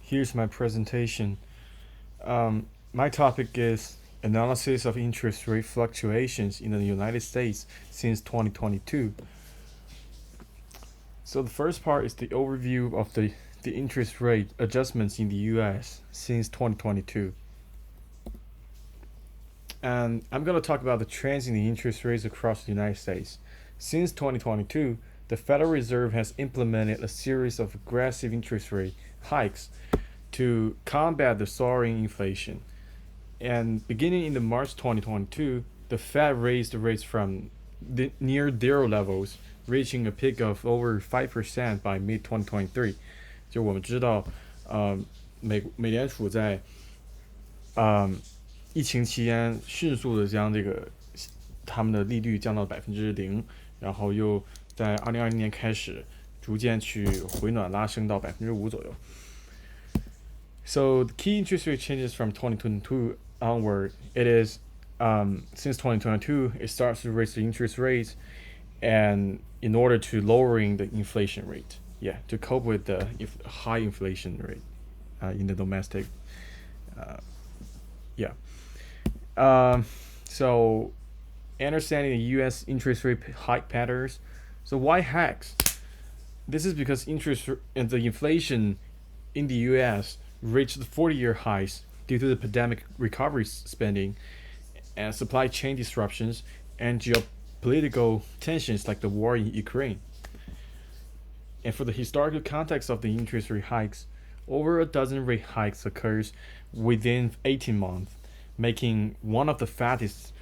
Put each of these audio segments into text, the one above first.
Here's my presentation. My topic is analysis of interest rate fluctuations in the United States since 2022. So the first part is the overview of the interest rate adjustments in the US since 2022. And I'm going to talk about the trends in the interest rates across the United States. Since 2022, the Federal Reserve has implemented a series of aggressive interest rate hikes to combat the soaring inflation. And beginning in the March 2022, the Fed raised the rates from near zero levels, reaching a peak of over 5% by mid 2023. 就我们知道，美联储在疫情期间迅速的将他们的利率降到0%，然后又在2020年开始逐渐去回暖拉升到5%左右。So the key interest rate changes from 2022 onward, it is since 2022 it starts to raise the interest rates, and in order to lowering the inflation rate, to cope with the high inflation rate in the domestic, uh, yeah. So understanding the U.S. interest rate hike patterns. So why hikes? This is because interest and the inflation in the U.S. reached 40-year highs due to the pandemic recovery spending and supply chain disruptions and geopolitical tensions like the war in Ukraine. And for the historical context of the interest rate hikes, over a dozen rate hikes occurs within 18 months, making one of the fastest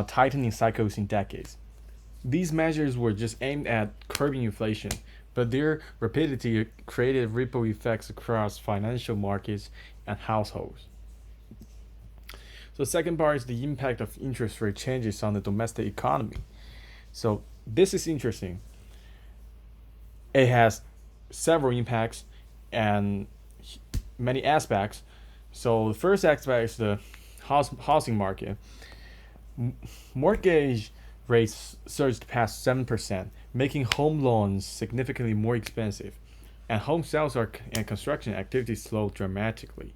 tightening cycles in decades. These measures were just aimed at curbing inflation, but their rapidity created ripple effects across financial markets and households. So the second part is the impact of interest rate changes on the domestic economy. So this is interesting. It has several impacts and many aspects. So the first aspect is the housing market. Mortgage rates surged past 7%, making home loans significantly more expensive, and home sales and construction activity slowed dramatically.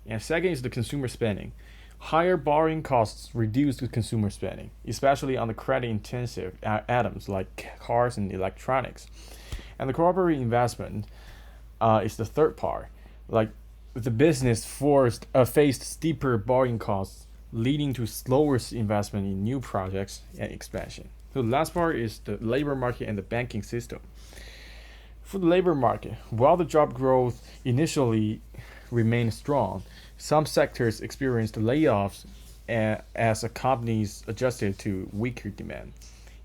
And second is the consumer spending. Higher borrowing costs reduced consumer spending, especially on the credit-intensive items like cars and electronics. And the corporate investment is the third part. Like the business faced steeper borrowing costs, leading to slower investment in new projects and expansion. So the last part is the labor market and the banking system. For the labor market, while the job growth initially remained strong, some sectors experienced layoffs as companies adjusted to weaker demand.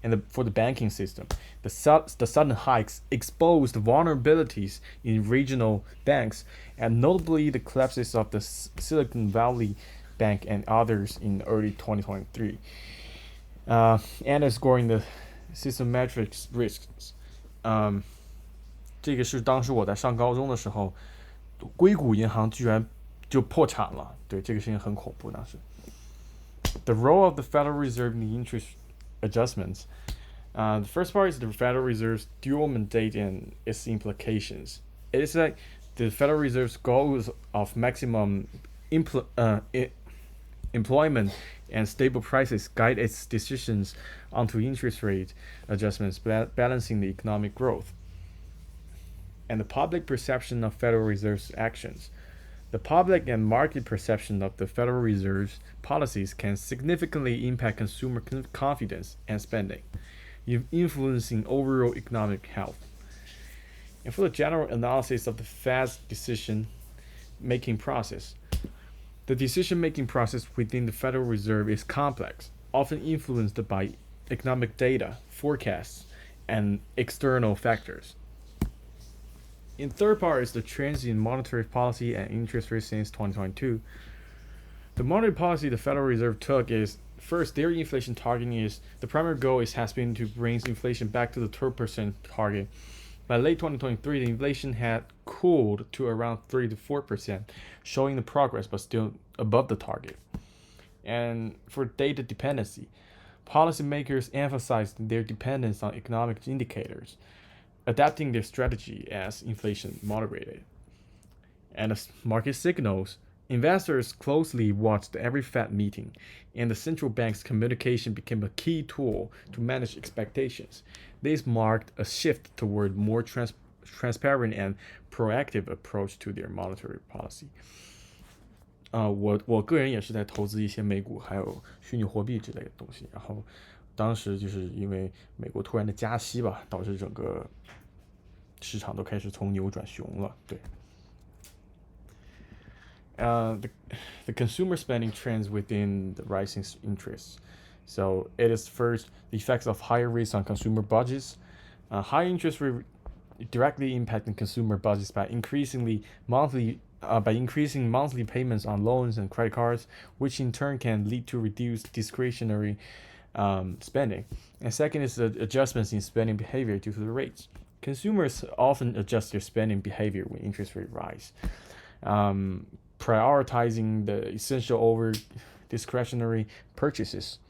And for the banking system, the sudden hikes exposed vulnerabilities in regional banks, and notably the collapses of the Silicon Valley Bank and others in early 2023, underscoring the systematic risks. 这个是当时我在上高中的时候，硅谷银行居然就破产了，对，这个事情很恐怖当时。The role of the Federal Reserve in the interest adjustments. The first part is the Federal Reserve's dual mandate and its implications. It is like the Federal Reserve's goals of maximum employment and stable prices guide its decisions onto interest rate adjustments, balancing the economic growth. And the public perception of Federal Reserve's actions. The public and market perception of the Federal Reserve's policies can significantly impact consumer confidence and spending, influencing overall economic health. And for the general analysis of the Fed's decision-making process, the decision-making process within the Federal Reserve is complex, often influenced by economic data, forecasts, and external factors. In third part is the trends in monetary policy and interest rates since 2022. The monetary policy the Federal Reserve took is, first, their inflation targeting is, the primary goal has been to bring inflation back to the 2% target. By late 2023, the inflation had cooled to around 3 to 4%, showing the progress but still above the target. And for data dependency, policymakers emphasized their dependence on economic indicators. adapting their strategy as inflation moderated. And as market signals, investors closely watched every Fed meeting, and the central bank's communication became a key tool to manage expectations. This marked a shift toward more transparent and proactive approach to their monetary policy. 我个人也是在投资一些美股还有虚拟货币之类的东西，然后当时就是因为美国突然的加息吧，导致整个市场都开始从牛转熊了，对。The consumer spending trends within the rising interests. So it is first the effects of higher rates on consumer budgets. High interest rate directly impacting consumer budgets by increasing monthly payments on loans and credit cards, which in turn can lead to reduced discretionary spending. And second is the adjustments in spending behavior due to the rates. Consumers often adjust their spending behavior when interest rates rise, prioritizing the essential over discretionary purchases.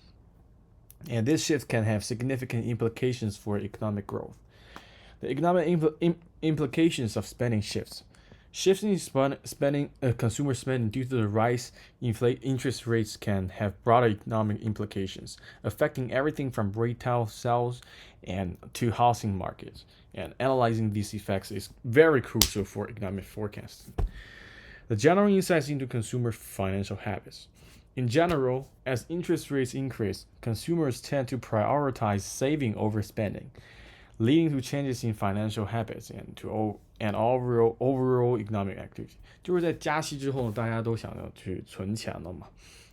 And this shift can have significant implications for economic growth. The economic implications of spending shifts. Shifting consumer spending due to the rise in interest rates can have broader economic implications, affecting everything from retail sales and to housing markets. And analyzing these effects is very crucial for economic forecasting. The general insights into consumer financial habits. In general, as interest rates increase, consumers tend to prioritize saving over spending, leading to changes in financial habits and overall economic activity. 就是在加息之后，大家都想要去存钱了嘛。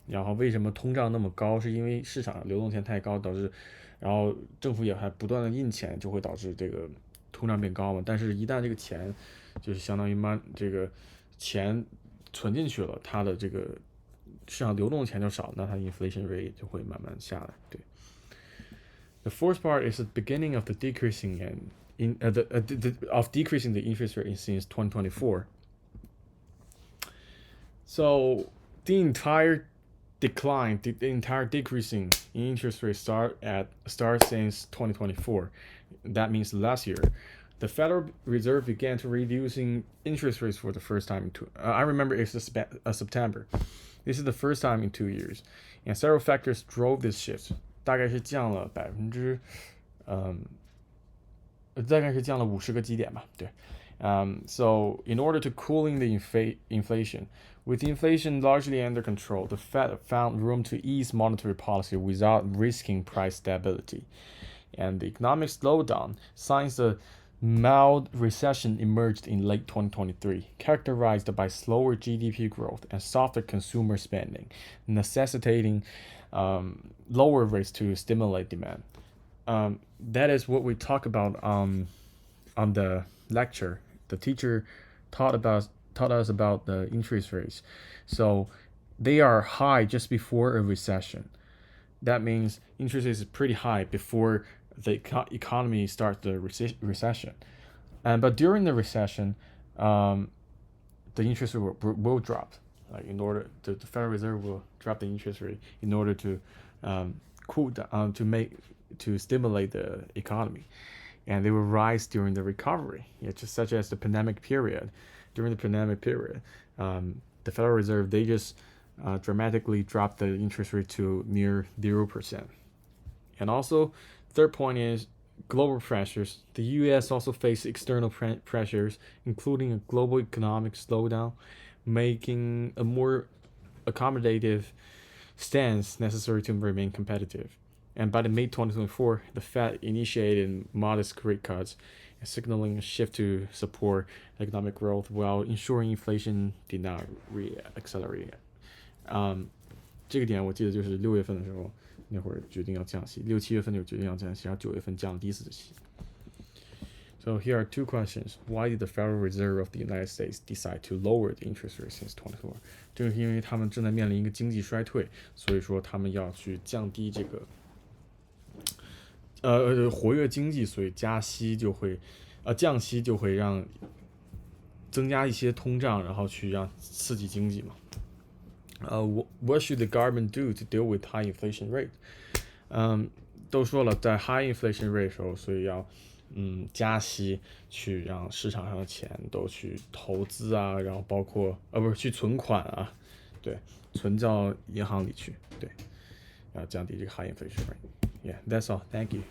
然后为什么通胀那么高？是因为市场流动性太高，导致，然后政府也还不断的印钱，就会导致这个通胀变高嘛。但是，一旦这个钱就是相当于这个钱存进去了，它的这个市场流动钱就少，那它 inflation rate 就会慢慢下来。对。The fourth part is the beginning of the decreasing decreasing the interest rate since 2024. So the entire decline, the entire decreasing in interest rate starts since 2024. That means last year. The Federal Reserve began to reducing interest rates for the first time I remember it's September. This is the first time in 2 years, and several factors drove this shift. 大概是降了50个基点吧，对。So in order to cooling the inflation, with inflation largely under control, the Fed found room to ease monetary policy without risking price stability. And the economic slowdown, signs of mild recession emerged in late 2023, characterized by slower GDP growth and softer consumer spending, necessitating lower rates to stimulate demand. That is what we talk about on the lecture. The teacher taught us about the interest rates. So they are high just before a recession. That means interest rates is pretty high before the economy starts the recession. But during the recession, the interest rate will drop. Like in order the Federal Reserve will drop the interest rate in order to cool down, to stimulate the economy, and they will rise during the recovery, such as the pandemic period. During the pandemic period, the Federal Reserve, they just dramatically dropped the interest rate to near 0%. And also, third point is global pressures. The U.S. also faced external pressures, including a global economic slowdown, making a more accommodative stance necessary to remain competitive. And by the May 2024, the Fed initiated modest rate cuts, signaling a shift to support economic growth while ensuring inflation did not re-accelerate. 这个点我记得就是6月份的时候，那会儿决定要降息，6、7月份就决定要降息，然后9月份降了第一次的息。So here are two questions. Why did the Federal Reserve of the United States decide to lower the interest rate since 2024? 这个是因为他们正在面临一个经济衰退，所以说他们要去降低这个活跃经济，所以降息就会让增加一些通胀，然后去让刺激经济嘛。What should the government do to deal with high inflation rate? 都说了，在 high inflation rate 的时候，所以要加息去让市场上的钱都去投资啊，然后包括不是去存款啊，对，存到银行里去，对，然后降低这个 high inflation rate. Yeah, that's all. Thank you.